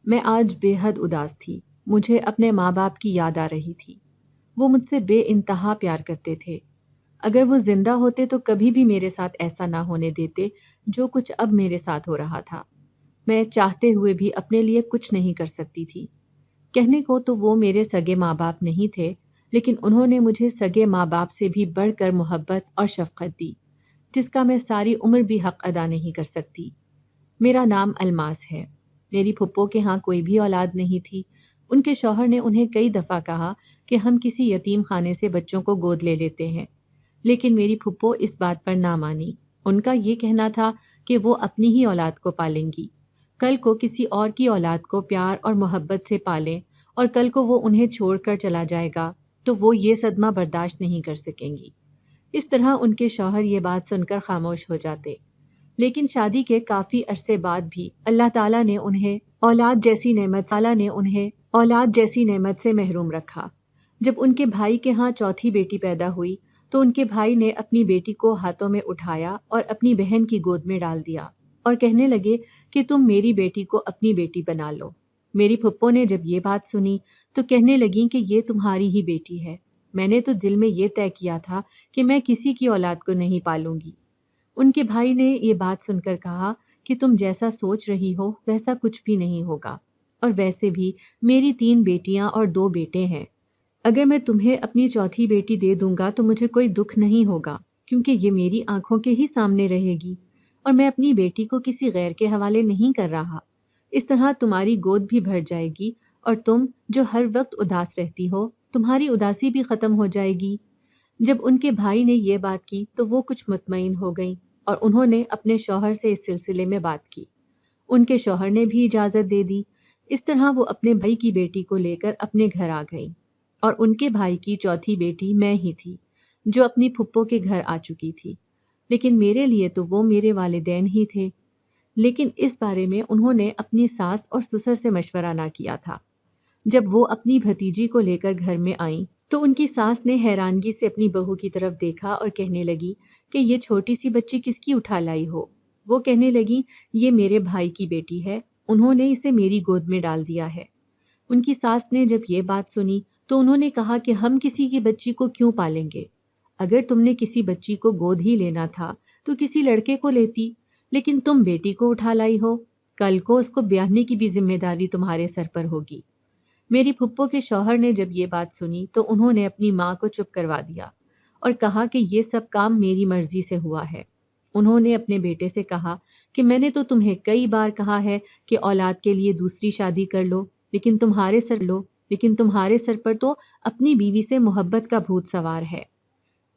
میں آج بے حد اداس تھی۔ مجھے اپنے ماں باپ کی یاد آ رہی تھی۔ وہ مجھ سے بے انتہا پیار کرتے تھے۔ اگر وہ زندہ ہوتے تو کبھی بھی میرے ساتھ ایسا نہ ہونے دیتے جو کچھ اب میرے ساتھ ہو رہا تھا۔ میں چاہتے ہوئے بھی اپنے لیے کچھ نہیں کر سکتی تھی۔ کہنے کو تو وہ میرے سگے ماں باپ نہیں تھے، لیکن انہوں نے مجھے سگے ماں باپ سے بھی بڑھ کر محبت اور شفقت دی، جس کا میں ساری عمر بھی حق ادا نہیں کر سکتی۔ میرا نام الماس ہے۔ میری پھپھو کے ہاں کوئی بھی اولاد نہیں تھی۔ ان کے شوہر نے انہیں کئی دفعہ کہا کہ ہم کسی یتیم خانے سے بچوں کو گود لے لیتے ہیں، لیکن میری پھپھو اس بات پر نہ مانی۔ ان کا یہ کہنا تھا کہ وہ اپنی ہی اولاد کو پالیں گی، کل کو کسی اور کی اولاد کو پیار اور محبت سے پالیں اور کل کو وہ انہیں چھوڑ کر چلا جائے گا تو وہ یہ صدمہ برداشت نہیں کر سکیں گی۔ اس طرح ان کے شوہر یہ بات سن کر خاموش ہو جاتے، لیکن شادی کے کافی عرصے بعد بھی اللہ تعالیٰ نے انہیں اولاد جیسی نعمت سے محروم رکھا۔ جب ان کے بھائی کے ہاں چوتھی بیٹی پیدا ہوئی تو ان کے بھائی نے اپنی بیٹی کو ہاتھوں میں اٹھایا اور اپنی بہن کی گود میں ڈال دیا اور کہنے لگے کہ تم میری بیٹی کو اپنی بیٹی بنا لو۔ میری پھپھو نے جب یہ بات سنی تو کہنے لگیں کہ یہ تمہاری ہی بیٹی ہے۔ میں نے تو دل میں یہ طے کیا تھا کہ میں کسی کی اولاد کو نہیں پالوں گی۔ ان کے بھائی نے یہ بات سن کر کہا کہ تم جیسا سوچ رہی ہو ویسا کچھ بھی نہیں ہوگا، اور ویسے بھی میری 3 بیٹیاں اور 2 بیٹے ہیں۔ اگر میں تمہیں اپنی چوتھی بیٹی دے دوں گا تو مجھے کوئی دکھ نہیں ہوگا، کیونکہ یہ میری آنکھوں کے ہی سامنے رہے گی اور میں اپنی بیٹی کو کسی غیر کے حوالے نہیں کر رہا۔ اس طرح تمہاری گود بھی بھر جائے گی اور تم جو ہر وقت اداس رہتی ہو، تمہاری اداسی بھی ختم ہو جائے گی۔ جب ان کے بھائی نے یہ بات کی تو وہ کچھ مطمئن ہو گئیں اور انہوں نے اپنے شوہر سے اس سلسلے میں بات کی۔ ان کے شوہر نے بھی اجازت دے دی۔ اس طرح وہ اپنے بھائی کی بیٹی کو لے کر اپنے گھر آ گئیں، اور ان کے بھائی کی چوتھی بیٹی میں ہی تھی جو اپنی پھپھو کے گھر آ چکی تھی، لیکن میرے لیے تو وہ میرے والدین ہی تھے۔ لیکن اس بارے میں انہوں نے اپنی ساس اور سسر سے مشورہ نہ کیا تھا۔ جب وہ اپنی بھتیجی کو لے کر گھر میں آئیں تو ان کی ساس نے حیرانگی سے اپنی بہو کی طرف دیکھا اور کہنے لگی کہ یہ چھوٹی سی بچی کس کی اٹھا لائی ہو؟ وہ کہنے لگی یہ میرے بھائی کی بیٹی ہے، انہوں نے اسے میری گود میں ڈال دیا ہے۔ ان کی ساس نے جب یہ بات سنی تو انہوں نے کہا کہ ہم کسی کی بچی کو کیوں پالیں گے؟ اگر تم نے کسی بچی کو گود ہی لینا تھا تو کسی لڑکے کو لیتی، لیکن تم بیٹی کو اٹھا لائی ہو، کل کو اس کو بیاہنے کی بھی ذمہ داری تمہارے سر پر ہوگی۔ میری پھپھو کے شوہر نے جب یہ بات سنی تو انہوں نے اپنی ماں کو چپ کروا دیا اور کہا کہ یہ سب کام میری مرضی سے ہوا ہے۔ انہوں نے اپنے بیٹے سے کہا کہ میں نے تو تمہیں کئی بار کہا ہے کہ اولاد کے لیے دوسری شادی کر لو، لیکن تمہارے سر پر تو اپنی بیوی سے محبت کا بھوت سوار ہے۔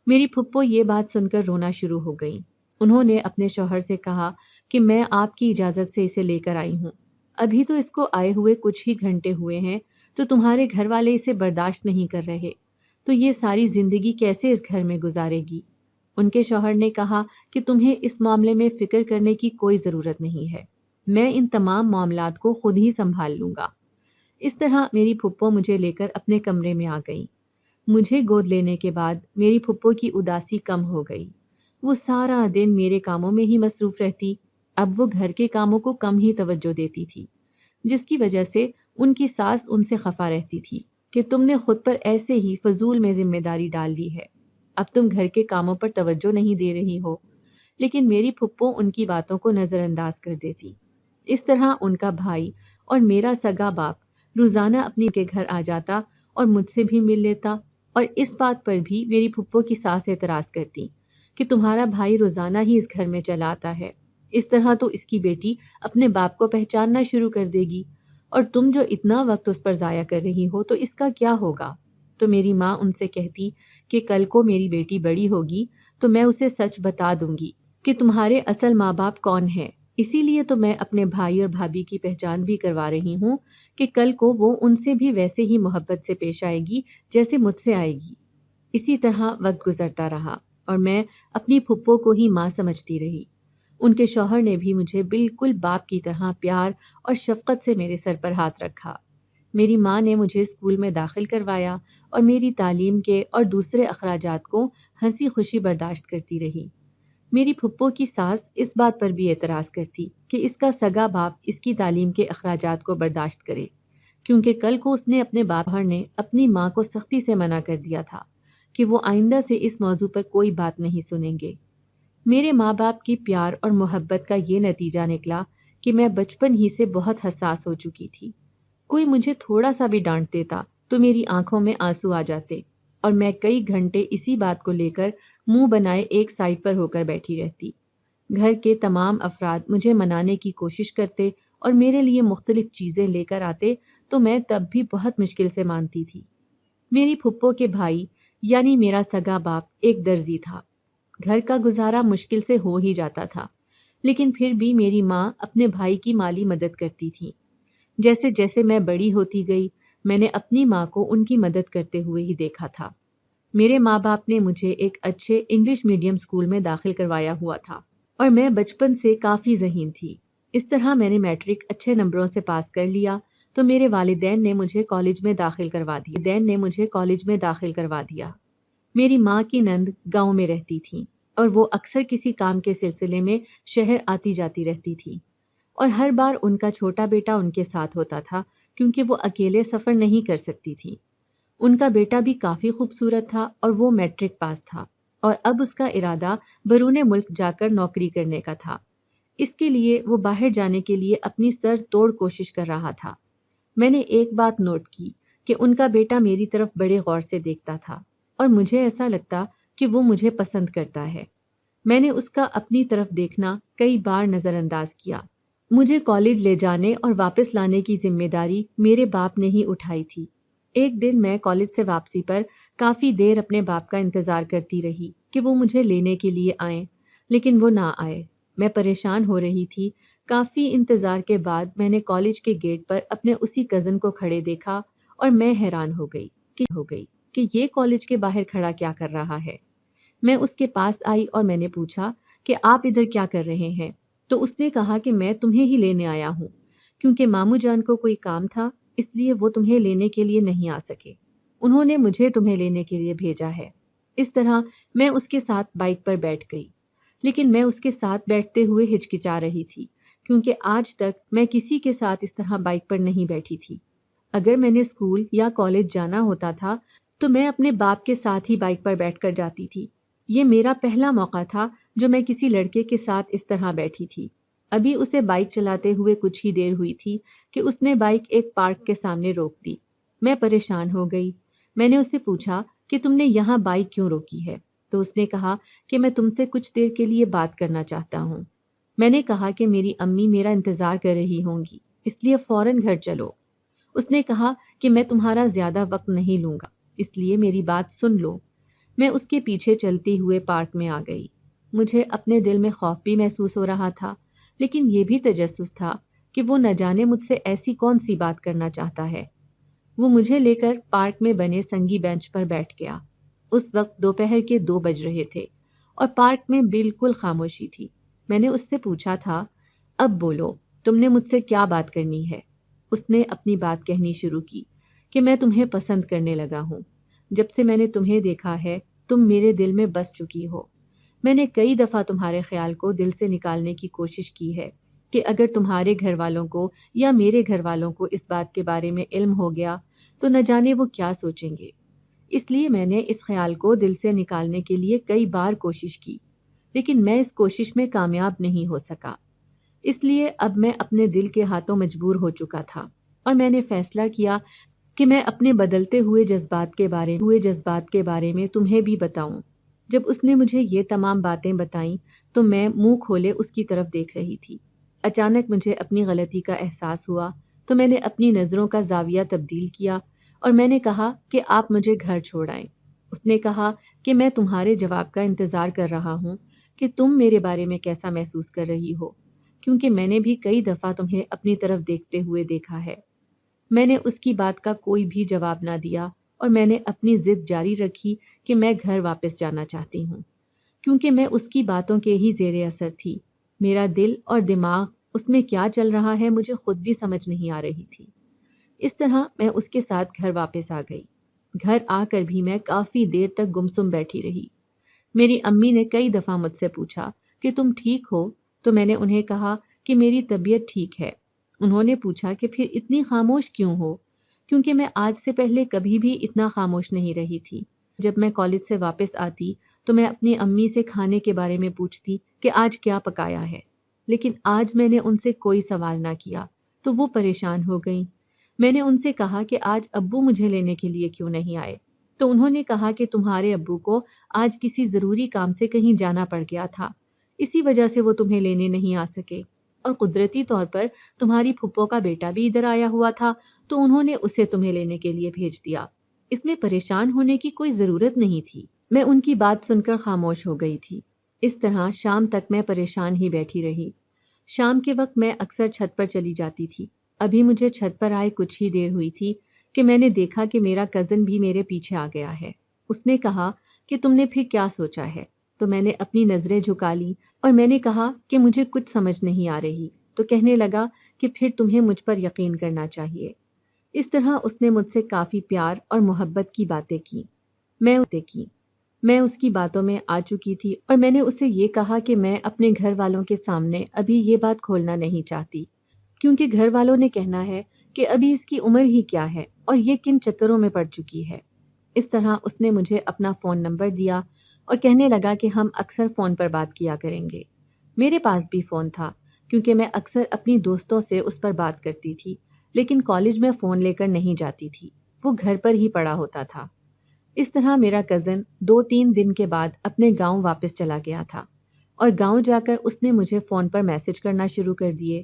میری پھپھو یہ بات سن کر رونا شروع ہو گئیں۔ انہوں نے اپنے شوہر سے کہا کہ میں آپ کی اجازت سے اسے لے کر آئی ہوں، ابھی تو اس کو آئے ہوئے کچھ ہی گھنٹے ہوئے ہیں، تو تمہارے گھر والے اسے برداشت نہیں کر رہے، تو یہ ساری زندگی کیسے اس گھر میں گزارے گی؟ ان کے شوہر نے کہا کہ تمہیں اس معاملے میں فکر کرنے کی کوئی ضرورت نہیں ہے، میں ان تمام معاملات کو خود ہی سنبھال لوں گا۔ اس طرح میری پھپھو مجھے لے کر اپنے کمرے میں آ گئیں۔ مجھے گود لینے کے بعد میری پھپھو کی اداسی کم ہو گئی۔ وہ سارا دن میرے کاموں میں ہی مصروف رہتی، اب وہ گھر کے کاموں کو کم ہی توجہ دیتی تھی، جس کی وجہ سے ان کی ساس ان سے خفا رہتی تھی کہ تم نے خود پر ایسے ہی فضول میں ذمہ داری ڈال لی ہے، اب تم گھر کے کاموں پر توجہ نہیں دے رہی ہو۔ لیکن میری پھپھو ان کی باتوں کو نظر انداز کر دیتی۔ اس طرح ان کا بھائی اور میرا سگا باپ روزانہ اپنی کے گھر آ جاتا اور مجھ سے بھی مل لیتا، اور اس بات پر بھی میری پھپھو کی ساس اعتراض کرتی کہ تمہارا بھائی روزانہ ہی اس گھر میں چلا آتا ہے، اس طرح تو اس کی بیٹی اپنے باپ کو پہچاننا شروع کر دے گی، اور تم جو اتنا وقت اس پر ضائع کر رہی ہو تو اس کا کیا ہوگا؟ تو میری ماں ان سے کہتی کہ کل کو میری بیٹی بڑی ہوگی تو میں اسے سچ بتا دوں گی کہ تمہارے اصل ماں باپ کون ہیں، اسی لیے تو میں اپنے بھائی اور بھابھی کی پہچان بھی کروا رہی ہوں کہ کل کو وہ ان سے بھی ویسے ہی محبت سے پیش آئے گی جیسے مجھ سے آئے گی۔ اسی طرح وقت گزرتا رہا اور میں اپنی پھپھو کو ہی ماں سمجھتی رہی۔ ان کے شوہر نے بھی مجھے بالکل باپ کی طرح پیار اور شفقت سے میرے سر پر ہاتھ رکھا۔ میری ماں نے مجھے اسکول میں داخل کروایا اور میری تعلیم کے اور دوسرے اخراجات کو ہنسی خوشی برداشت کرتی رہی۔ میری پھپھو کی ساس اس بات پر بھی اعتراض کرتی کہ اس کا سگا باپ اس کی تعلیم کے اخراجات کو برداشت کرے، کیونکہ کل کو اس نے اپنے باپ نے اپنی ماں کو سختی سے منع کر دیا تھا کہ وہ آئندہ سے اس موضوع پر کوئی بات نہیں سنیں گے۔ میرے ماں باپ کی پیار اور محبت کا یہ نتیجہ نکلا کہ میں بچپن ہی سے بہت حساس ہو چکی تھی۔ کوئی مجھے تھوڑا سا بھی ڈانٹ دیتا تو میری آنکھوں میں آنسو آ جاتے اور میں کئی گھنٹے اسی بات کو لے کر منہ بنائے ایک سائڈ پر ہو کر بیٹھی رہتی۔ گھر کے تمام افراد مجھے منانے کی کوشش کرتے اور میرے لیے مختلف چیزیں لے کر آتے تو میں تب بھی بہت مشکل سے مانتی تھی۔ میری پھپھو کے بھائی یعنی میرا سگا باپ ایک درزی تھا۔ گھر کا گزارا مشکل سے ہو ہی جاتا تھا، لیکن پھر بھی میری ماں اپنے بھائی کی مالی مدد کرتی تھی۔ جیسے جیسے میں بڑی ہوتی گئی، میں نے اپنی ماں کو ان کی مدد کرتے ہوئے ہی دیکھا تھا۔ میرے ماں باپ نے مجھے ایک اچھے انگلش میڈیم اسکول میں داخل کروایا ہوا تھا اور میں بچپن سے کافی ذہین تھی۔ اس طرح میں نے میٹرک اچھے نمبروں سے پاس کر لیا تو میرے والدین نے مجھے کالج میں داخل کروا دیا۔ میری ماں کی نند گاؤں میں رہتی تھی اور وہ اکثر کسی کام کے سلسلے میں شہر آتی جاتی رہتی تھی، اور ہر بار ان کا چھوٹا بیٹا ان کے ساتھ ہوتا تھا کیونکہ وہ اکیلے سفر نہیں کر سکتی تھی۔ ان کا بیٹا بھی کافی خوبصورت تھا اور وہ میٹرک پاس تھا اور اب اس کا ارادہ بیرون ملک جا کر نوکری کرنے کا تھا۔ اس کے لیے وہ باہر جانے کے لیے اپنی سر توڑ کوشش کر رہا تھا۔ میں نے ایک بات نوٹ کی کہ ان کا بیٹا میری طرف بڑے غور سے دیکھتا تھا اور مجھے ایسا لگتا کہ وہ مجھے پسند کرتا ہے۔ میں نے اس کا اپنی طرف دیکھنا کئی بار نظر انداز کیا۔ مجھے کالج لے جانے اور واپس لانے کی ذمہ داری میرے باپ نے ہی اٹھائی تھی۔ ایک دن میں کالج سے واپسی پر کافی دیر اپنے باپ کا انتظار کرتی رہی کہ وہ مجھے لینے کے لیے آئیں، لیکن وہ نہ آئے۔ میں پریشان ہو رہی تھی۔ کافی انتظار کے بعد میں نے کالج کے گیٹ پر اپنے اسی کزن کو کھڑے دیکھا اور میں حیران ہو گئی کہ یہ کالج کے باہر کھڑا کیا کر رہا ہے۔ میں اس کے پاس آئی اور میں نے پوچھا کہ آپ ادھر کیا کر رہے ہیں؟ تو اس نے کہا کہ میں تمہیں ہی لینے آیا ہوں، کیونکہ ماموں جان کو کوئی کام تھا اس لیے وہ تمہیں لینے کے لیے نہیں آ سکے۔ انہوں نے مجھے تمہیں لینے کے لیے بھیجا ہے۔ اس طرح میں اس کے ساتھ بائک پر بیٹھ گئی، لیکن میں اس کے ساتھ بیٹھتے ہوئے ہچکچا رہی تھی کیونکہ آج تک میں کسی کے ساتھ اس طرح بائک پر نہیں بیٹھی تھی۔ اگر میں نے اسکول یا کالج جانا ہوتا تھا تو میں اپنے باپ کے ساتھ ہی بائک پر بیٹھ کر جاتی تھی۔ یہ میرا پہلا موقع تھا جو میں کسی لڑکے کے ساتھ اس طرح بیٹھی تھی۔ ابھی اسے بائک چلاتے ہوئے کچھ ہی دیر ہوئی تھی کہ اس نے بائک ایک پارک کے سامنے روک دی۔ میں پریشان ہو گئی۔ میں نے اس سے پوچھا کہ تم نے یہاں بائک کیوں روکی ہے؟ تو اس نے کہا کہ میں تم سے کچھ دیر کے لیے بات کرنا چاہتا ہوں۔ میں نے کہا کہ میری امی میرا انتظار کر رہی ہوں گی، اس لیے فوراً گھر چلو۔ اس نے کہا کہ میں تمہارا زیادہ وقت نہیں لوں گا، اس لیے میری بات سن لو۔ میں اس کے پیچھے چلتے ہوئے پارک میں آ گئی۔ مجھے اپنے دل میں خوف بھی محسوس ہو رہا تھا، لیکن یہ بھی تجسس تھا کہ وہ نہ جانے مجھ سے ایسی کون سی بات کرنا چاہتا ہے۔ وہ مجھے لے کر پارک میں بنے سنگی بینچ پر بیٹھ گیا۔ اس وقت دوپہر کے 2 بج رہے تھے اور پارک میں بالکل خاموشی تھی۔ میں نے اس سے پوچھا تھا، اب بولو، تم نے مجھ سے کیا بات کرنی ہے؟ اس نے اپنی بات کہنی شروع کی کہ میں تمہیں پسند کرنے لگا ہوں۔ جب سے میں نے تمہیں دیکھا ہے تم میرے دل میں بس چکی ہو۔ میں نے کئی دفعہ تمہارے خیال کو دل سے نکالنے کی کوشش کی ہے کہ اگر تمہارے گھر والوں کو یا میرے گھر والوں کو اس بات کے بارے میں علم ہو گیا تو نہ جانے وہ کیا سوچیں گے۔ اس لیے میں نے اس خیال کو دل سے نکالنے کے لیے کئی بار کوشش کی، لیکن میں اس کوشش میں کامیاب نہیں ہو سکا۔ اس لیے اب میں اپنے دل کے ہاتھوں مجبور ہو چکا تھا اور میں نے فیصلہ کیا کہ میں اپنے بدلتے ہوئے جذبات کے بارے میں تمہیں بھی بتاؤں۔ جب اس نے مجھے یہ تمام باتیں بتائیں تو میں منہ کھولے اس کی طرف دیکھ رہی تھی۔ اچانک مجھے اپنی غلطی کا احساس ہوا تو میں نے اپنی نظروں کا زاویہ تبدیل کیا اور میں نے کہا کہ آپ مجھے گھر چھوڑ آئیں۔ اس نے کہا کہ میں تمہارے جواب کا انتظار کر رہا ہوں کہ تم میرے بارے میں کیسا محسوس کر رہی ہو، کیونکہ میں نے بھی کئی دفعہ تمہیں اپنی طرف دیکھتے ہوئے دیکھا ہے۔ میں نے اس کی بات کا کوئی بھی جواب نہ دیا اور میں نے اپنی ضد جاری رکھی کہ میں گھر واپس جانا چاہتی ہوں، کیونکہ میں اس کی باتوں کے ہی زیر اثر تھی۔ میرا دل اور دماغ اس میں کیا چل رہا ہے مجھے خود بھی سمجھ نہیں آ رہی تھی۔ اس طرح میں اس کے ساتھ گھر واپس آ گئی۔ گھر آ کر بھی میں کافی دیر تک گمسم بیٹھی رہی۔ میری امی نے کئی دفعہ مجھ سے پوچھا کہ تم ٹھیک ہو؟ تو میں نے انہیں کہا کہ میری طبیعت ٹھیک ہے۔ انہوں نے پوچھا کہ پھر اتنی خاموش کیوں ہو؟ کیونکہ میں آج سے پہلے کبھی بھی اتنا خاموش نہیں رہی تھی۔ جب میں کالج سے واپس آتی تو میں اپنی امی سے کھانے کے بارے میں پوچھتی کہ آج کیا پکایا ہے، لیکن آج میں نے ان سے کوئی سوال نہ کیا تو وہ پریشان ہو گئیں۔ میں نے ان سے کہا کہ آج ابو مجھے لینے کے لیے کیوں نہیں آئے؟ تو انہوں نے کہا کہ تمہارے ابو کو آج کسی ضروری کام سے کہیں جانا پڑ گیا تھا، اسی وجہ سے وہ تمہیں لینے نہیں آ سکے، اور قدرتی طور پر تمہاری پھپھو کا بیٹا بھی ادھر آیا ہوا تھا تو انہوں نے اسے تمہیں لینے کے لیے بھیج دیا۔ اس میں پریشان ہونے کی کوئی ضرورت نہیں تھی۔ میں ان کی بات سن کر خاموش ہو گئی تھی۔ اس طرح شام تک میں پریشان ہی بیٹھی رہی۔ شام کے وقت میں اکثر چھت پر چلی جاتی تھی۔ ابھی مجھے چھت پر آئے کچھ ہی دیر ہوئی تھی کہ میں نے دیکھا کہ میرا کزن بھی میرے پیچھے آ گیا ہے۔ اس نے کہا کہ تم نے پھر کیا سوچا ہے؟ تو میں نے اپنی نظریں جھکا لی اور میں نے کہا کہ مجھے کچھ سمجھ نہیں آ رہی۔ تو کہنے لگا کہ پھر تمہیں مجھ پر یقین کرنا چاہیے۔ اس طرح اس نے مجھ سے کافی پیار اور محبت کی باتیں کی۔ میں اس کی باتوں میں آ چکی تھی اور میں نے اسے یہ کہا کہ میں اپنے گھر والوں کے سامنے ابھی یہ بات کھولنا نہیں چاہتی، کیونکہ گھر والوں نے کہنا ہے کہ ابھی اس کی عمر ہی کیا ہے اور یہ کن چکروں میں پڑ چکی ہے۔ اس طرح اس نے مجھے اپنا فون نمبر دیا اور کہنے لگا کہ ہم اکثر فون پر بات کیا کریں گے۔ میرے پاس بھی فون تھا کیونکہ میں اکثر اپنی دوستوں سے اس پر بات کرتی تھی، لیکن کالج میں فون لے کر نہیں جاتی تھی، وہ گھر پر ہی پڑا ہوتا تھا۔ اس طرح میرا کزن 2-3 دن کے بعد اپنے گاؤں واپس چلا گیا تھا اور گاؤں جا کر اس نے مجھے فون پر میسج کرنا شروع کر دیے۔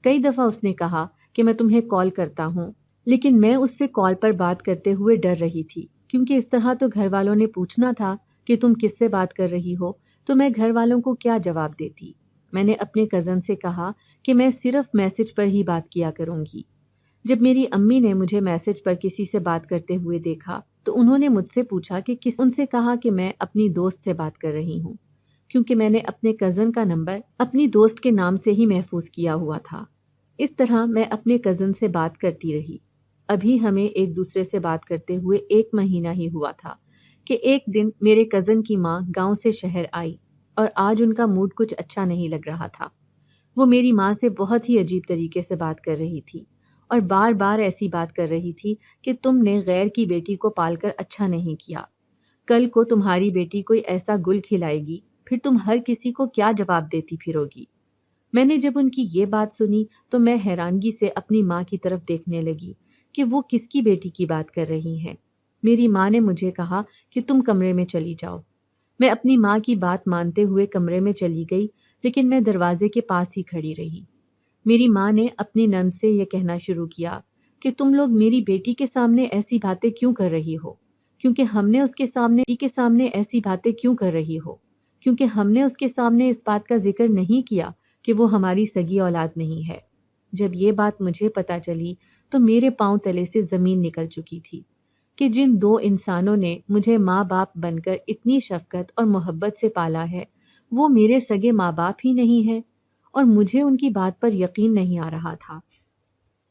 کئی دفعہ اس نے کہا کہ میں تمہیں کال کرتا ہوں، لیکن میں اس سے کال پر بات کرتے ہوئے ڈر رہی تھی، کیونکہ اس طرح تو گھر والوں نے پوچھنا تھا کہ تم کس سے بات کر رہی ہو، تو میں گھر والوں کو کیا جواب دیتی۔ میں نے اپنے کزن سے کہا کہ میں صرف میسج پر ہی بات کیا کروں گی۔ جب میری امی نے مجھے میسج پر کسی سے بات کرتے ہوئے دیکھا تو انہوں نے مجھ سے پوچھا کہ ان سے کہا کہ میں اپنی دوست سے بات کر رہی ہوں، کیونکہ میں نے اپنے کزن کا نمبر اپنی دوست کے نام سے ہی محفوظ کیا ہوا تھا۔ اس طرح میں اپنے کزن سے بات کرتی رہی۔ ابھی ہمیں ایک دوسرے سے بات کرتے ہوئے 1 مہینہ ہی ہوا تھا کہ ایک دن میرے کزن کی ماں گاؤں سے شہر آئی اور آج ان کا موڈ کچھ اچھا نہیں لگ رہا تھا۔ وہ میری ماں سے بہت ہی عجیب طریقے سے بات کر رہی تھی اور بار بار ایسی بات کر رہی تھی کہ تم نے غیر کی بیٹی کو پال کر اچھا نہیں کیا، کل کو تمہاری بیٹی کوئی ایسا گل کھلائے گی، پھر تم ہر کسی کو کیا جواب دیتی پھرو گی۔ میں نے جب ان کی یہ بات سنی تو میں حیرانگی سے اپنی ماں کی طرف دیکھنے لگی کہ وہ کس کی بیٹی کی بات کر رہی ہیں۔ میری ماں نے مجھے کہا کہ تم کمرے میں چلی جاؤ۔ میں اپنی ماں کی بات مانتے ہوئے کمرے میں چلی گئی، لیکن میں دروازے کے پاس ہی کھڑی رہی۔ میری ماں نے اپنی نند سے یہ کہنا شروع کیا کہ تم لوگ میری بیٹی کے سامنے ایسی باتیں کیوں کر رہی ہو؟ کیونکہ ہم نے اس کے سامنے ایسی باتیں کیوں کر رہی ہو؟ کیونکہ ہم نے اس کے سامنے اس بات کا ذکر نہیں کیا کہ وہ ہماری سگی اولاد نہیں ہے۔ جب یہ بات مجھے پتہ چلی تو میرے پاؤں تلے سے زمین نکل چکی تھی کہ جن 2 انسانوں نے مجھے ماں باپ بن کر اتنی شفقت اور محبت سے پالا ہے وہ میرے سگے ماں باپ ہی نہیں ہیں، اور مجھے ان کی بات پر یقین نہیں آ رہا تھا۔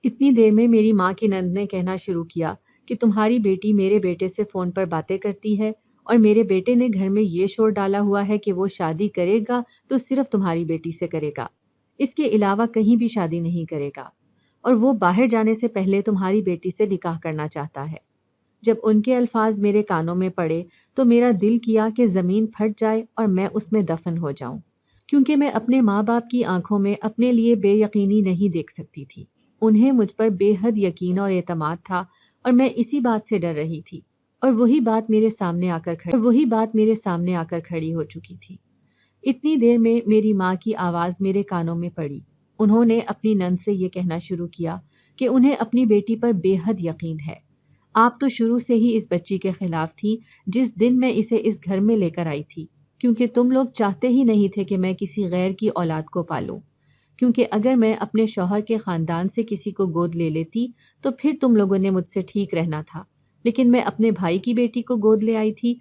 اتنی دیر میں میری ماں کی نند نے کہنا شروع کیا کہ تمہاری بیٹی میرے بیٹے سے فون پر باتیں کرتی ہے اور میرے بیٹے نے گھر میں یہ شور ڈالا ہوا ہے کہ وہ شادی کرے گا تو صرف تمہاری بیٹی سے کرے گا، اس کے علاوہ کہیں بھی شادی نہیں کرے گا، اور وہ باہر جانے سے پہلے تمہاری بیٹی سے نکاح کرنا چاہتا ہے۔ جب ان کے الفاظ میرے کانوں میں پڑے تو میرا دل کیا کہ زمین پھٹ جائے اور میں اس میں دفن ہو جاؤں، کیونکہ میں اپنے ماں باپ کی آنکھوں میں اپنے لیے بے یقینی نہیں دیکھ سکتی تھی۔ انہیں مجھ پر بے حد یقین اور اعتماد تھا اور میں اسی بات سے ڈر رہی تھی، اور وہی بات میرے سامنے آ کر کھڑی ہو چکی تھی۔ اتنی دیر میں میری ماں کی آواز میرے کانوں میں پڑی۔ انہوں نے اپنی نند سے یہ کہنا شروع کیا کہ انہیں اپنی بیٹی پر بے حد یقین ہے۔ آپ تو شروع سے ہی اس بچی کے خلاف تھی جس دن میں اسے اس گھر میں لے کر آئی تھی، کیونکہ تم لوگ چاہتے ہی نہیں تھے کہ میں کسی غیر کی اولاد کو پالوں، کیونکہ اگر میں اپنے شوہر کے خاندان سے کسی کو گود لے لیتی تو پھر تم لوگوں نے مجھ سے ٹھیک رہنا تھا، لیکن میں اپنے بھائی کی بیٹی کو گود لے آئی تھی،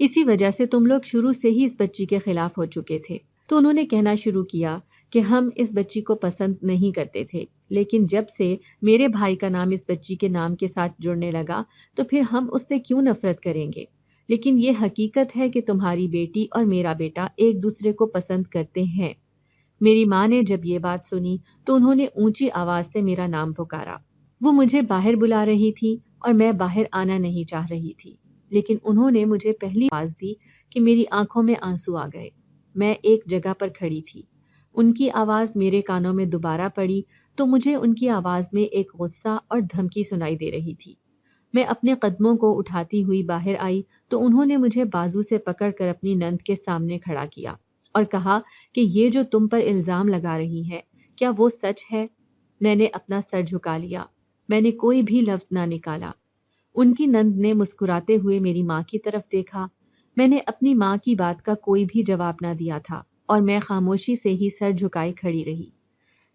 اسی وجہ سے تم لوگ شروع سے ہی اس بچی کے خلاف ہو چکے تھے۔ تو انہوں نے کہنا شروع کیا کہ ہم اس بچی کو پسند نہیں کرتے تھے، لیکن جب سے میرے بھائی کا نام اس بچی کے نام کے ساتھ جڑنے لگا تو پھر ہم اس سے کیوں نفرت کریں گے؟ لیکن یہ حقیقت ہے کہ تمہاری بیٹی اور میرا بیٹا ایک دوسرے کو پسند کرتے ہیں۔ میری ماں نے جب یہ بات سنی تو انہوں نے اونچی آواز سے میرا نام پکارا۔ وہ مجھے باہر بلا رہی تھی اور میں باہر آنا نہیں چاہ رہی تھی، لیکن انہوں نے مجھے پہلی آواز دی کہ میری آنکھوں میں آنسو آ گئے۔ میں ایک جگہ پر کھڑی تھی۔ ان کی آواز میرے کانوں میں دوبارہ پڑی تو مجھے ان کی آواز میں ایک غصہ اور دھمکی سنائی دے رہی تھی۔ میں اپنے قدموں کو اٹھاتی ہوئی باہر آئی تو انہوں نے مجھے بازو سے پکڑ کر اپنی نند کے سامنے کھڑا کیا اور کہا کہ یہ جو تم پر الزام لگا رہی ہے کیا وہ سچ ہے؟ میں نے اپنا سر جھکا لیا۔ میں نے کوئی بھی لفظ نہ نکالا۔ ان کی نند نے مسکراتے ہوئے میری ماں کی طرف دیکھا۔ میں نے اپنی ماں کی بات کا کوئی بھی جواب نہ دیا تھا اور میں خاموشی سے ہی سر جھکائے کھڑی رہی۔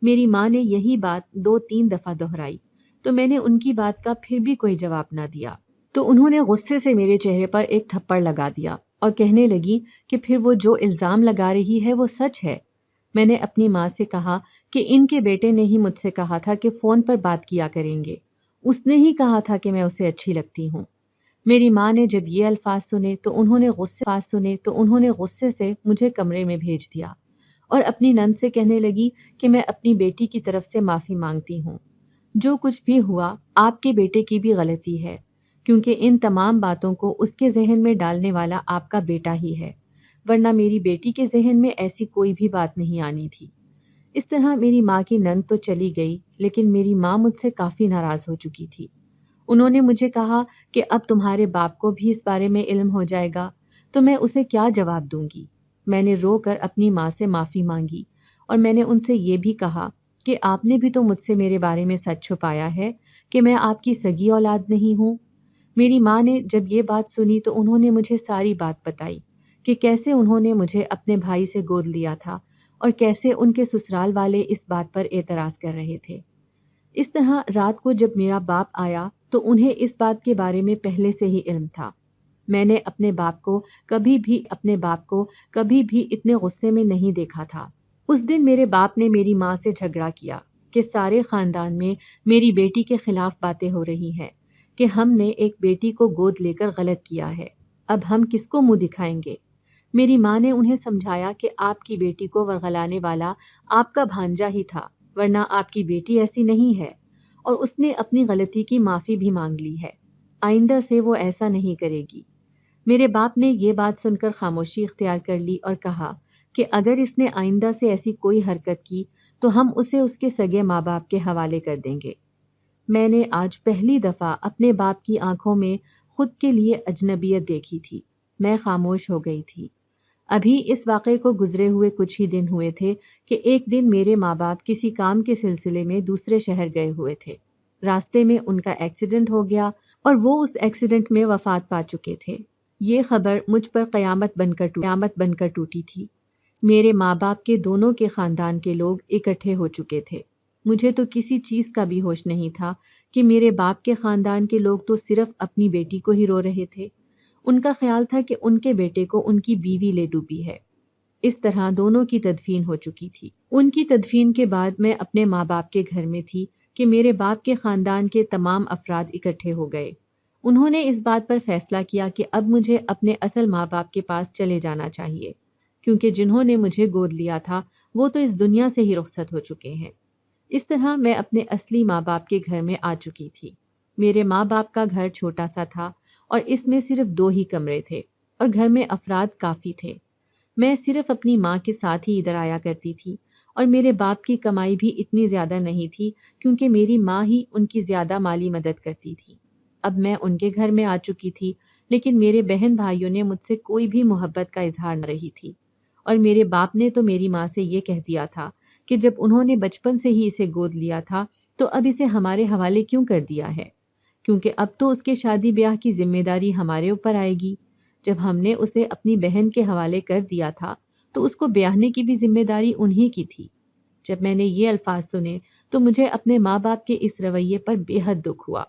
میری ماں نے یہی بات 2-3 دفعہ دہرائی تو میں نے ان کی بات کا پھر بھی کوئی جواب نہ دیا تو انہوں نے غصے سے میرے چہرے پر ایک تھپڑ لگا دیا اور کہنے لگی کہ پھر وہ جو الزام لگا رہی ہے وہ سچ ہے۔ میں نے اپنی ماں سے کہا کہ ان کے بیٹے نے ہی مجھ سے کہا تھا کہ فون پر بات کیا کریں گے، اس نے ہی کہا تھا کہ میں اسے اچھی لگتی ہوں۔ میری ماں نے جب یہ الفاظ سنے تو انہوں نے غصے سے مجھے کمرے میں بھیج دیا اور اپنی نند سے کہنے لگی کہ میں اپنی بیٹی کی طرف سے معافی مانگتی ہوں۔ جو کچھ بھی ہوا آپ کے بیٹے کی بھی غلطی ہے، کیونکہ ان تمام باتوں کو اس کے ذہن میں ڈالنے والا آپ کا بیٹا ہی ہے، ورنہ میری بیٹی کے ذہن میں ایسی کوئی بھی بات نہیں آنی تھی۔ اس طرح میری ماں کی نند تو چلی گئی، لیکن میری ماں مجھ سے کافی ناراض ہو چکی تھی۔ انہوں نے مجھے کہا کہ اب تمہارے باپ کو بھی اس بارے میں علم ہو جائے گا تو میں اسے کیا جواب دوں گی۔ میں نے رو کر اپنی ماں سے معافی مانگی اور میں نے ان سے یہ بھی کہا کہ آپ نے بھی تو مجھ سے میرے بارے میں سچ چھپایا ہے کہ میں آپ کی سگی اولاد نہیں ہوں۔ میری ماں نے جب یہ بات سنی تو انہوں نے مجھے ساری بات بتائی کہ کیسے انہوں نے مجھے اپنے بھائی سے گود لیا تھا اور کیسے ان کے سسرال والے اس بات پر اعتراض کر رہے تھے۔ اس طرح رات کو جب میرا باپ آیا تو انہیں اس بات کے بارے میں پہلے سے ہی علم تھا۔ میں نے اپنے باپ کو کبھی بھی اتنے غصے میں نہیں دیکھا تھا۔ اس دن میرے باپ نے میری ماں سے جھگڑا کیا کہ سارے خاندان میں میری بیٹی کے خلاف باتیں ہو رہی ہیں کہ ہم نے ایک بیٹی کو گود لے کر غلط کیا ہے، اب ہم کس کو منہ دکھائیں گے۔ میری ماں نے انہیں سمجھایا کہ آپ کی بیٹی کو ورغلانے والا آپ کا بھانجا ہی تھا، ورنہ آپ کی بیٹی ایسی نہیں ہے، اور اس نے اپنی غلطی کی معافی بھی مانگ لی ہے، آئندہ سے وہ ایسا نہیں کرے گی۔ میرے باپ نے یہ بات سن کر خاموشی اختیار کر لی اور کہا کہ اگر اس نے آئندہ سے ایسی کوئی حرکت کی تو ہم اسے اس کے سگے ماں باپ کے حوالے کر دیں گے۔ میں نے آج پہلی دفعہ اپنے باپ کی آنکھوں میں خود کے لیے اجنبیت دیکھی تھی۔ میں خاموش ہو گئی تھی۔ ابھی اس واقعے کو گزرے ہوئے کچھ ہی دن ہوئے تھے کہ ایک دن میرے ماں باپ کسی کام کے سلسلے میں دوسرے شہر گئے ہوئے تھے۔ راستے میں ان کا ایکسیڈنٹ ہو گیا اور وہ اس ایکسیڈنٹ میں وفات پا چکے تھے۔ یہ خبر مجھ پر قیامت بن کر ٹوٹی تھی۔ میرے ماں باپ کے دونوں کے خاندان کے لوگ اکٹھے ہو چکے تھے۔ مجھے تو کسی چیز کا بھی ہوش نہیں تھا کہ میرے باپ کے خاندان کے لوگ تو صرف اپنی بیٹی کو ہی رو رہے تھے۔ ان کا خیال تھا کہ ان کے بیٹے کو ان کی بیوی لے ڈوبی ہے۔ اس طرح دونوں کی تدفین ہو چکی تھی۔ ان کی تدفین کے بعد میں اپنے ماں باپ کے گھر میں تھی کہ میرے باپ کے خاندان کے تمام افراد اکٹھے ہو گئے۔ انہوں نے اس بات پر فیصلہ کیا کہ اب مجھے اپنے اصل ماں باپ کے پاس چلے جانا چاہیے، کیونکہ جنہوں نے مجھے گود لیا تھا وہ تو اس دنیا سے ہی رخصت ہو چکے ہیں۔ اس طرح میں اپنے اصلی ماں باپ کے گھر میں آ چکی تھی۔ میرے ماں باپ کا گھر چھوٹا سا تھا اور اس میں صرف 2 ہی کمرے تھے اور گھر میں افراد کافی تھے۔ میں صرف اپنی ماں کے ساتھ ہی ادھر آیا کرتی تھی اور میرے باپ کی کمائی بھی اتنی زیادہ نہیں تھی کیونکہ میری ماں ہی ان کی زیادہ مالی مدد کرتی تھی۔ اب میں ان کے گھر میں آ چکی تھی، لیکن میرے بہن بھائیوں نے مجھ سے کوئی بھی محبت کا اظہار نہ رہی تھی، اور میرے باپ نے تو میری ماں سے یہ کہہ دیا تھا کہ جب انہوں نے بچپن سے ہی اسے گود لیا تھا تو اب اسے ہمارے حوالے کیوں کر دیا ہے، کیونکہ اب تو اس کے شادی بیاہ کی ذمہ داری ہمارے اوپر آئے گی۔ جب ہم نے اسے اپنی بہن کے حوالے کر دیا تھا تو اس کو بیاہنے کی بھی ذمہ داری انہی کی تھی۔ جب میں نے یہ الفاظ سنے تو مجھے اپنے ماں باپ کے اس رویے پر بے حد دکھ ہوا۔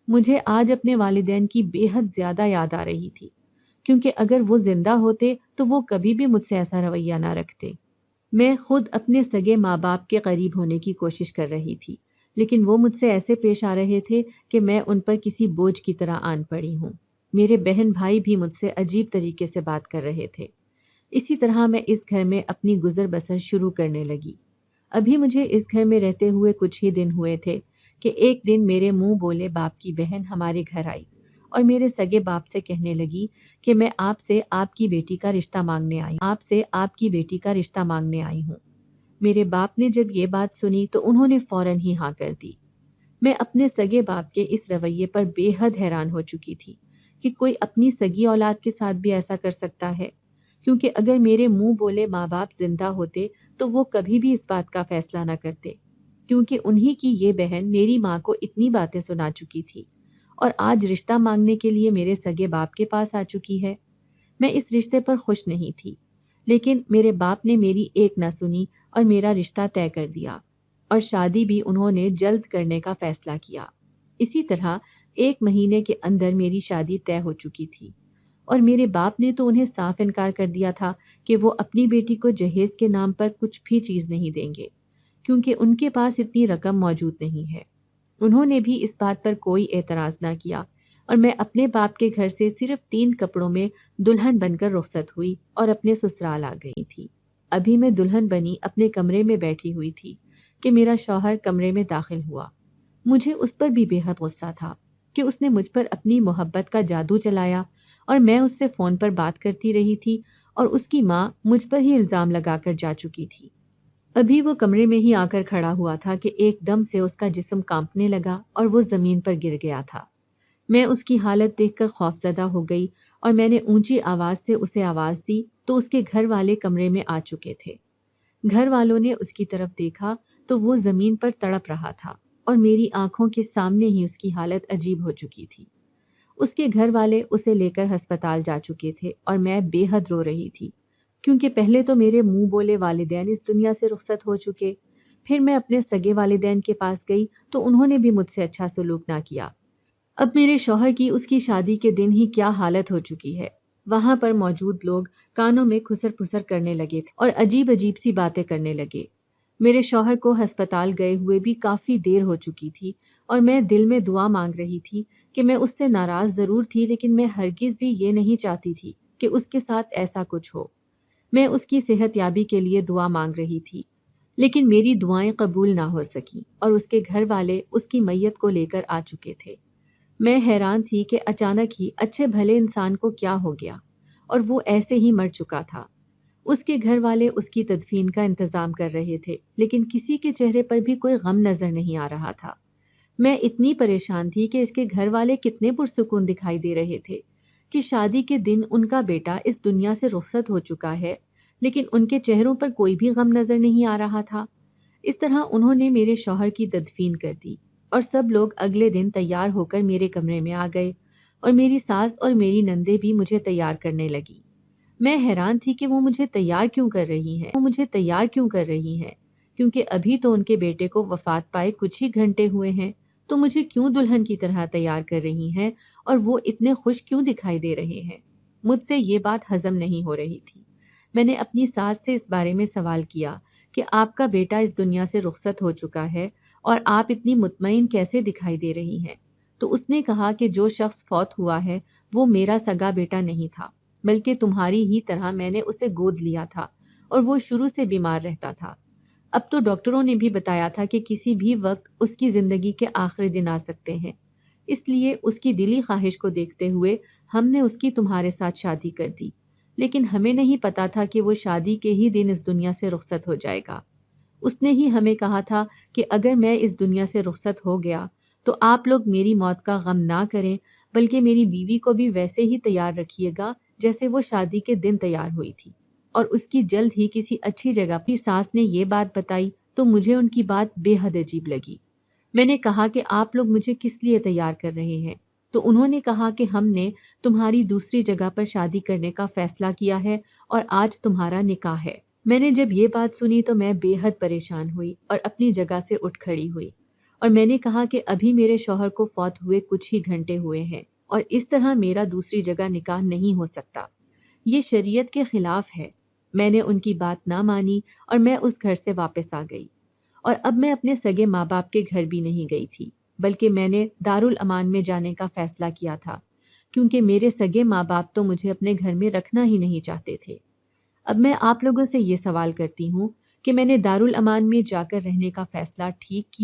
مجھے آج اپنے والدین کی بے حد زیادہ یاد آ رہی تھی، کیونکہ اگر وہ زندہ ہوتے تو وہ کبھی بھی مجھ سے ایسا رویہ نہ رکھتے۔ میں خود اپنے سگے ماں باپ کے قریب ہونے کی کوشش کر رہی تھی، لیکن وہ مجھ سے ایسے پیش آ رہے تھے کہ میں ان پر کسی بوجھ کی طرح آن پڑی ہوں۔ میرے بہن بھائی بھی مجھ سے عجیب طریقے سے بات کر رہے تھے۔ اسی طرح میں اس گھر میں اپنی گزر بسر شروع کرنے لگی۔ ابھی مجھے اس گھر میں رہتے ہوئے کچھ ہی دن ہوئے تھے کہ ایک دن میرے منہ بولے باپ کی بہن ہمارے گھر آئی اور میرے سگے باپ سے کہنے لگی کہ میں آپ سے آپ کی بیٹی کا رشتہ مانگنے آئی ہوں۔ میرے باپ نے جب یہ بات سنی تو انہوں نے فوراً ہی ہاں کر دی۔ میں اپنے سگے باپ کے اس رویے پر بے حد حیران ہو چکی تھی کہ کوئی اپنی سگی اولاد کے ساتھ بھی ایسا کر سکتا ہے، کیونکہ اگر میرے منہ بولے ماں باپ زندہ ہوتے تو وہ کبھی بھی اس بات کا فیصلہ نہ کرتے، کیونکہ انہی کی یہ بہن میری ماں کو اتنی باتیں سنا چکی تھی اور آج رشتہ مانگنے کے لیے میرے سگے باپ کے پاس آ چکی ہے۔ میں اس رشتے پر خوش نہیں تھی، لیکن میرے باپ نے میری ایک نہ سنی اور میرا رشتہ طے کر دیا اور شادی بھی انہوں نے جلد کرنے کا فیصلہ کیا۔ اسی طرح 1 مہینے کے اندر میری شادی طے ہو چکی تھی اور میرے باپ نے تو انہیں صاف انکار کر دیا تھا کہ وہ اپنی بیٹی کو جہیز کے نام پر کچھ بھی چیز نہیں دیں گے، کیونکہ ان کے پاس اتنی رقم موجود نہیں ہے۔ انہوں نے بھی اس بات پر کوئی اعتراض نہ کیا اور میں اپنے باپ کے گھر سے صرف 3 کپڑوں میں دلہن بن کر رخصت ہوئی اور اپنے سسرال آ گئی تھی۔ ابھی میں دلہن بنی اپنے کمرے میں بیٹھی ہوئی تھی کہ میرا شوہر کمرے میں داخل ہوا۔ مجھے اس پر بھی بے حد غصہ تھا کہ اس نے مجھ پر اپنی محبت کا جادو چلایا اور میں اس سے فون پر بات کرتی رہی تھی اور اس کی ماں مجھ پر ہی الزام لگا کر جا چکی تھی۔ ابھی وہ کمرے میں ہی آ کر کھڑا ہوا تھا کہ ایک دم سے اس کا جسم کانپنے لگا اور وہ زمین پر گر گیا تھا۔ میں اس کی حالت دیکھ کر خوفزدہ ہو گئی اور میں نے اونچی آواز سے اسے آواز دی تو اس کے گھر والے کمرے میں آ چکے تھے۔ گھر والوں نے اس کی طرف دیکھا تو وہ زمین پر تڑپ رہا تھا اور میری آنکھوں کے سامنے ہی اس کی حالت عجیب ہو چکی تھی۔ اس کے گھر والے اسے لے کر ہسپتال جا چکے تھے اور میں بے حد رو رہی تھی، کیونکہ پہلے تو میرے منہ بولے والدین اس دنیا سے رخصت ہو چکے، پھر میں اپنے سگے والدین کے پاس گئی تو انہوں نے بھی مجھ سے اچھا سلوک نہ کیا۔ اب میرے شوہر کی اس کی شادی کے دن ہی کیا حالت ہو چکی ہے۔ وہاں پر موجود لوگ کانوں میں خسر پھسر کرنے لگے تھے اور عجیب عجیب سی باتیں کرنے لگے۔ میرے شوہر کو ہسپتال گئے ہوئے بھی کافی دیر ہو چکی تھی اور میں دل میں دعا مانگ رہی تھی کہ میں اس سے ناراض ضرور تھی، لیکن میں ہرگز بھی یہ نہیں چاہتی تھی کہ اس کے ساتھ ایسا کچھ ہو۔ میں اس کی صحت یابی کے لیے دعا مانگ رہی تھی، لیکن میری دعائیں قبول نہ ہو سکیں اور اس کے گھر والے اس کی میت کو لے کر آ چکے تھے۔ میں حیران تھی کہ اچانک ہی اچھے بھلے انسان کو کیا ہو گیا اور وہ ایسے ہی مر چکا تھا۔ اس کے گھر والے اس کی تدفین کا انتظام کر رہے تھے، لیکن کسی کے چہرے پر بھی کوئی غم نظر نہیں آ رہا تھا۔ میں اتنی پریشان تھی کہ اس کے گھر والے کتنے پرسکون دکھائی دے رہے تھے کہ شادی کے دن ان کا بیٹا اس دنیا سے رخصت ہو چکا ہے، لیکن ان کے چہروں پر کوئی بھی غم نظر نہیں آ رہا تھا۔ اس طرح انہوں نے میرے شوہر کی تدفین کر دی اور سب لوگ اگلے دن تیار ہو کر میرے کمرے میں آ گئے اور میری ساس اور میری نندیں بھی مجھے تیار کرنے لگی۔ میں حیران تھی کہ وہ مجھے تیار کیوں کر رہی ہیں، کیونکہ ابھی تو ان کے بیٹے کو وفات پائے کچھ ہی گھنٹے ہوئے ہیں، تو مجھے کیوں دلہن کی طرح تیار کر رہی ہیں اور وہ اتنے خوش کیوں دکھائی دے رہے ہیں؟ مجھ سے یہ بات ہضم نہیں ہو رہی تھی۔ میں نے اپنی ساس سے اس بارے میں سوال کیا کہ آپ کا بیٹا اس دنیا سے رخصت ہو چکا ہے اور آپ اتنی مطمئن کیسے دکھائی دے رہی ہیں؟ تو اس نے کہا کہ جو شخص فوت ہوا ہے وہ میرا سگا بیٹا نہیں تھا، بلکہ تمہاری ہی طرح میں نے اسے گود لیا تھا اور وہ شروع سے بیمار رہتا تھا۔ اب تو ڈاکٹروں نے بھی بتایا تھا کہ کسی بھی وقت اس کی زندگی کے آخری دن آ سکتے ہیں، اس لیے اس کی دلی خواہش کو دیکھتے ہوئے ہم نے اس کی تمہارے ساتھ شادی کر دی، لیکن ہمیں نہیں پتا تھا کہ وہ شادی کے ہی دن اس دنیا سے رخصت ہو جائے گا۔ اس نے ہی ہمیں کہا تھا کہ اگر میں اس دنیا سے رخصت ہو گیا تو آپ لوگ میری موت کا غم نہ کریں، بلکہ میری بیوی کو بھی ویسے ہی تیار رکھیے گا جیسے وہ شادی کے دن تیار ہوئی تھی، اور اس کی جلد ہی کسی اچھی جگہ پر۔ ساس نے یہ بات بتائی تو مجھے ان کی بات بے حد عجیب لگی۔ میں نے کہا کہ آپ لوگ مجھے کس لیے تیار کر رہے ہیں؟ تو انہوں نے کہا کہ ہم نے تمہاری دوسری جگہ پر شادی کرنے کا فیصلہ کیا ہے اور آج تمہارا نکاح ہے۔ میں نے جب یہ بات سنی تو میں بے حد پریشان ہوئی اور اپنی جگہ سے اٹھ کھڑی ہوئی، اور میں نے کہا کہ ابھی میرے شوہر کو فوت ہوئے کچھ ہی گھنٹے ہوئے ہیں اور اس طرح میرا دوسری جگہ نکاح نہیں ہو سکتا، یہ شریعت کے خلاف ہے۔ میں نے ان کی بات نہ مانی اور میں اس گھر سے واپس آ گئی، اور اب میں اپنے سگے ماں باپ کے گھر بھی نہیں گئی تھی، بلکہ میں نے دارالامان میں جانے کا فیصلہ کیا تھا، کیونکہ میرے سگے ماں باپ تو مجھے اپنے گھر میں رکھنا ہی نہیں چاہتے تھے۔ اب میں آپ لوگوں سے یہ سوال کرتی ہوں کہ میں نے دارالامان میں جا کر رہنے کا فیصلہ ٹھیک کیا